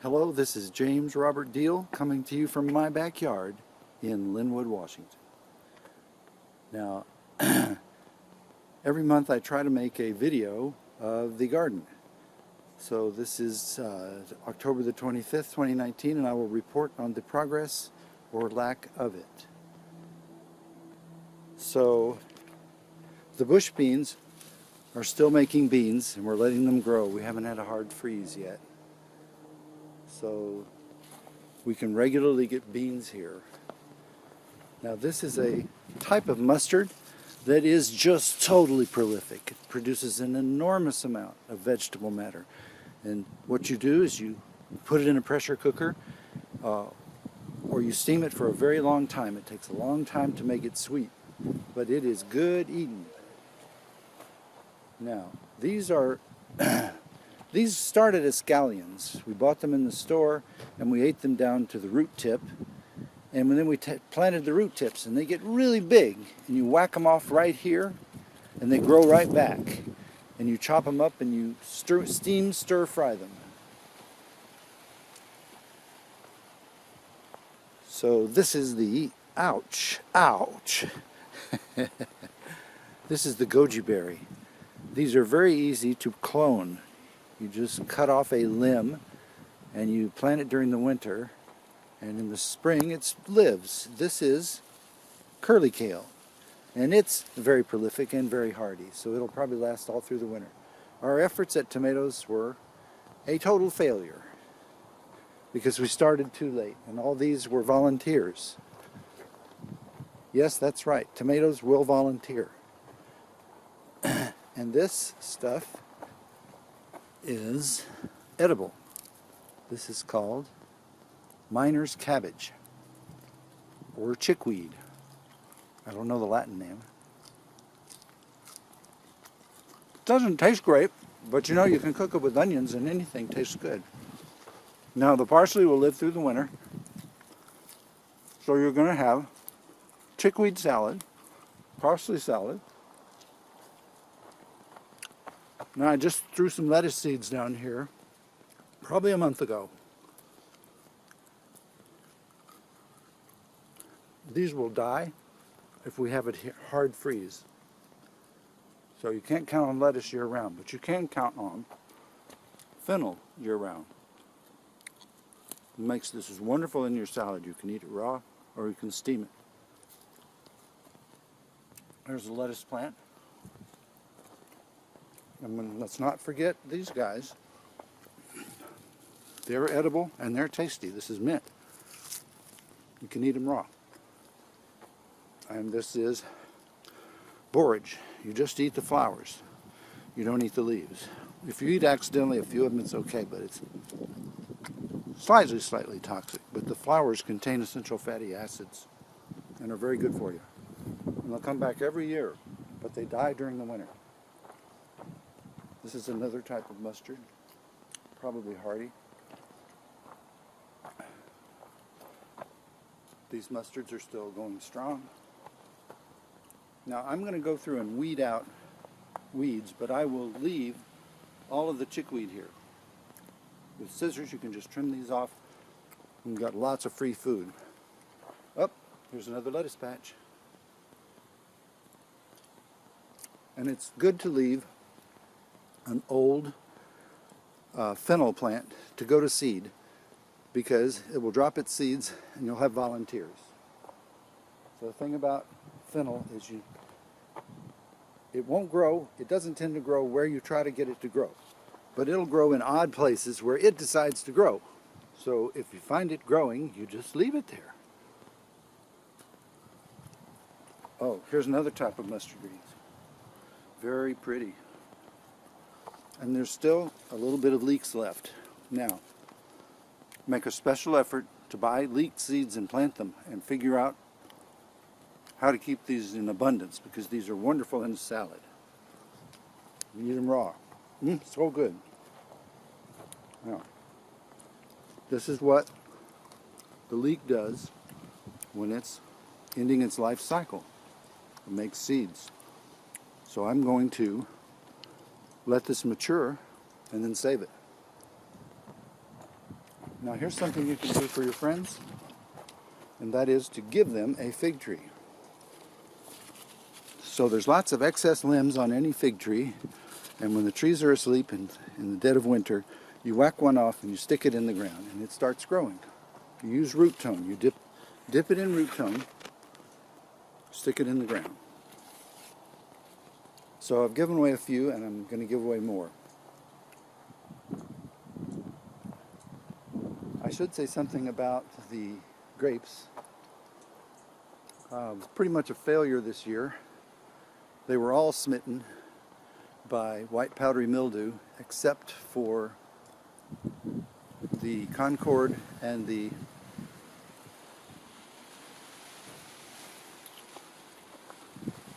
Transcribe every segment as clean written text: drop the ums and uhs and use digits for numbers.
Hello, this is James Robert Deal coming to you from my backyard in Lynnwood, Washington. Now, every month I try to make a video of the garden. So this is October the 25th, 2019, and I will report on the progress or lack of it. So, the bush beans are still making beans, and we're letting them grow. We haven't had a hard freeze yet. So we can regularly get beans here. Now this is a type of mustard that is just totally prolific. It produces an enormous amount of vegetable matter. And what you do is you put it in a pressure cooker or you steam it for a very long time. It takes a long time to make it sweet, but it is good eating. Now these are these started as scallions. We bought them in the store and we ate them down to the root tip. And then we planted the root tips and they get really big. And you whack them off right here and they grow right back. And you chop them up and you steam stir fry them. So this is the, ouch. This is the goji berry. These are very easy to clone. You just cut off a limb and you plant it during the winter, and in the spring it lives. This is curly kale, and it's very prolific and very hardy, so it'll probably last all through the winter. Our efforts at tomatoes were a total failure because we started too late, and all these were volunteers. Yes, that's right, tomatoes will volunteer. And this stuff is edible. This is called miner's cabbage or chickweed. I don't know the Latin name. Doesn't taste great, but you know, you can cook it with onions and anything tastes good. Now the parsley will live through the winter, so you're going to have chickweed salad, parsley salad. Now I just threw some lettuce seeds down here probably a month ago. These will die if we have a hard freeze. So you can't count on lettuce year round, but you can count on fennel year round. It makes this is wonderful in your salad. You can eat it raw or you can steam it. There's a lettuce plant. And let's not forget these guys. They're edible and they're tasty. This is mint. You can eat them raw. And this is borage. You just eat the flowers. You don't eat the leaves. If you eat accidentally a few of them, it's okay, but it's slightly toxic. But the flowers contain essential fatty acids and are very good for you. And they'll come back every year, but they die during the winter. This is another type of mustard, probably hardy. These mustards are still going strong. Now I'm going to go through and weed out weeds, but I will leave all of the chickweed here. With scissors you can just trim these off. We've got lots of free food. Oh, here's another lettuce patch. And it's good to leave an old fennel plant to go to seed, because it will drop its seeds and you'll have volunteers. So the thing about fennel is it won't grow, it doesn't tend to grow where you try to get it to grow, but it'll grow in odd places where it decides to grow. So if you find it growing, you just leave it there. Oh, here's another type of mustard greens. Very pretty. And there's still a little bit of leeks left. Now, make a special effort to buy leek seeds and plant them and figure out how to keep these in abundance, because these are wonderful in salad. You eat them raw. So good. Now, this is what the leek does when it's ending its life cycle. It makes seeds. So I'm going to let this mature and then save it. Now here's something you can do for your friends, and that is to give them a fig tree. So there's lots of excess limbs on any fig tree, and when the trees are asleep in the dead of winter, you whack one off and you stick it in the ground and it starts growing. You use root tone. You dip it in root tone, stick it in the ground. So I've given away a few, and I'm going to give away more. I should say something about the grapes. Pretty much a failure this year. They were all smitten by white powdery mildew, except for the Concord and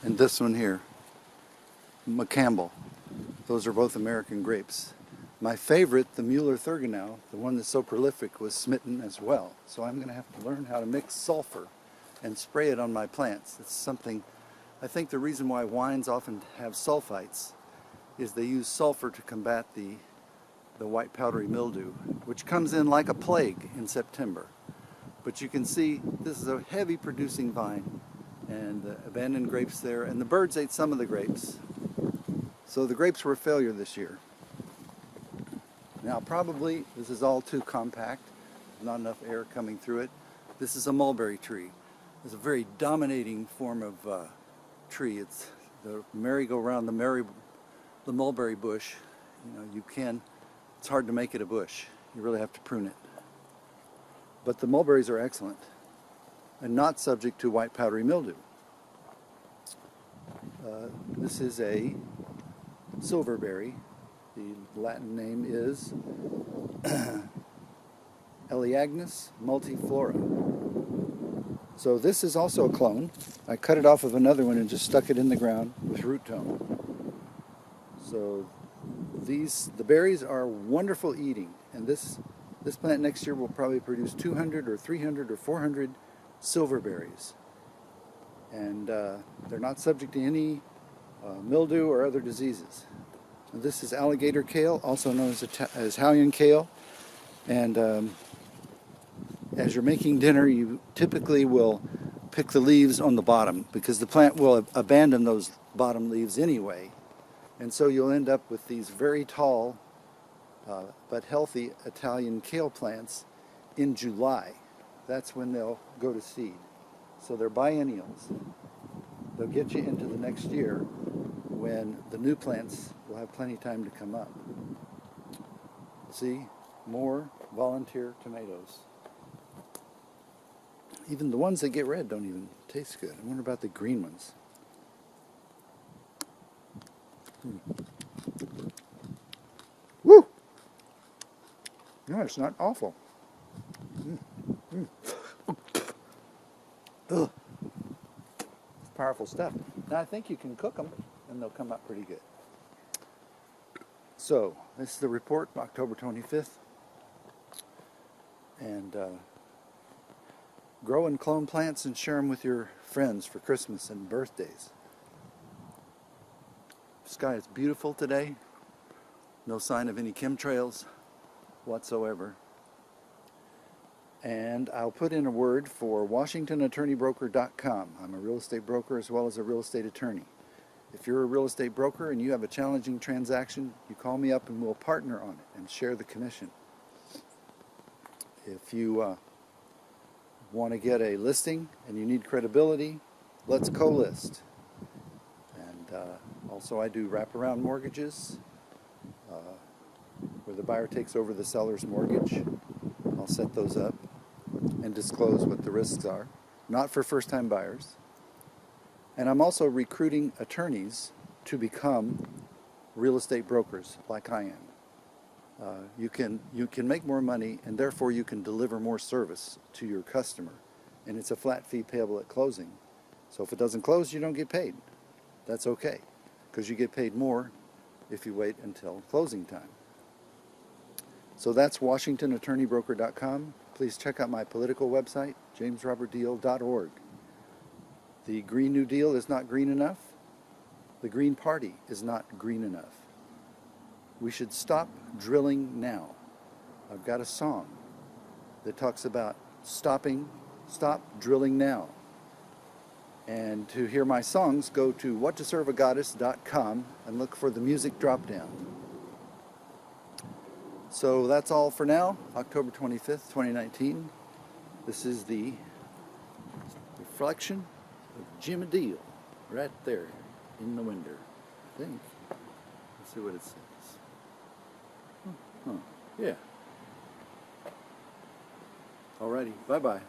this one here, McCampbell. Those are both American grapes. My favorite, the Mueller-Thurgenau, the one that's so prolific, was smitten as well. So I'm going to have to learn how to mix sulfur and spray it on my plants. It's something, I think the reason why wines often have sulfites is they use sulfur to combat the white powdery mildew, which comes in like a plague in September. But you can see this is a heavy producing vine, and the abandoned grapes there, and the birds ate some of the grapes. So the grapes were a failure this year. Now probably this is all too compact, not enough air coming through it. This is a mulberry tree. It's a very dominating form of tree. It's the merry-go-round, the mulberry bush. You know, it's hard to make it a bush. You really have to prune it. But the mulberries are excellent and not subject to white powdery mildew. This is a silverberry. The Latin name is Elaeagnus multiflora. So this is also a clone. I cut it off of another one and just stuck it in the ground with root tone. So the berries are wonderful eating, and this plant next year will probably produce 200 or 300 or 400 silverberries. And they're not subject to any mildew or other diseases. This is alligator kale, also known as Italian kale. And as you're making dinner, you typically will pick the leaves on the bottom, because the plant will abandon those bottom leaves anyway. And so you'll end up with these very tall but healthy Italian kale plants in July. That's when they'll go to seed. So they're biennials. They'll get you into the next year when the new plants will have plenty of time to come up. See, more volunteer tomatoes. Even the ones that get red don't even taste good. I wonder about the green ones. Woo! No, it's not awful. Ugh. Powerful stuff. Now I think you can cook them and they'll come out pretty good. So this is the report, October 25th. And grow and clone plants and share them with your friends for Christmas and birthdays. The sky is beautiful today. No sign of any chemtrails whatsoever. And I'll put in a word for WashingtonAttorneyBroker.com. I'm a real estate broker as well as a real estate attorney. If you're a real estate broker and you have a challenging transaction, you call me up and we'll partner on it and share the commission. If you want to get a listing and you need credibility, let's co-list. And also I do wraparound mortgages where the buyer takes over the seller's mortgage. I'll set those up and disclose what the risks are, not for first-time buyers. And I'm also recruiting attorneys to become real estate brokers like I am. You can make more money, and therefore you can deliver more service to your customer. And it's a flat fee payable at closing. So if it doesn't close, you don't get paid. That's okay, because you get paid more if you wait until closing time. So that's WashingtonAttorneyBroker.com. Please check out my political website, jamesrobertdeal.org. The Green New Deal is not green enough. The Green Party is not green enough. We should stop drilling now. I've got a song. that talks about stop drilling now. And to hear my songs, go to whattoserveagoddess.com and look for the music drop down. So that's all for now, October 25th, 2019. This is the reflection of Jim and Deal right there in the window, I think. Let's see what it says. Yeah. Alrighty, bye-bye.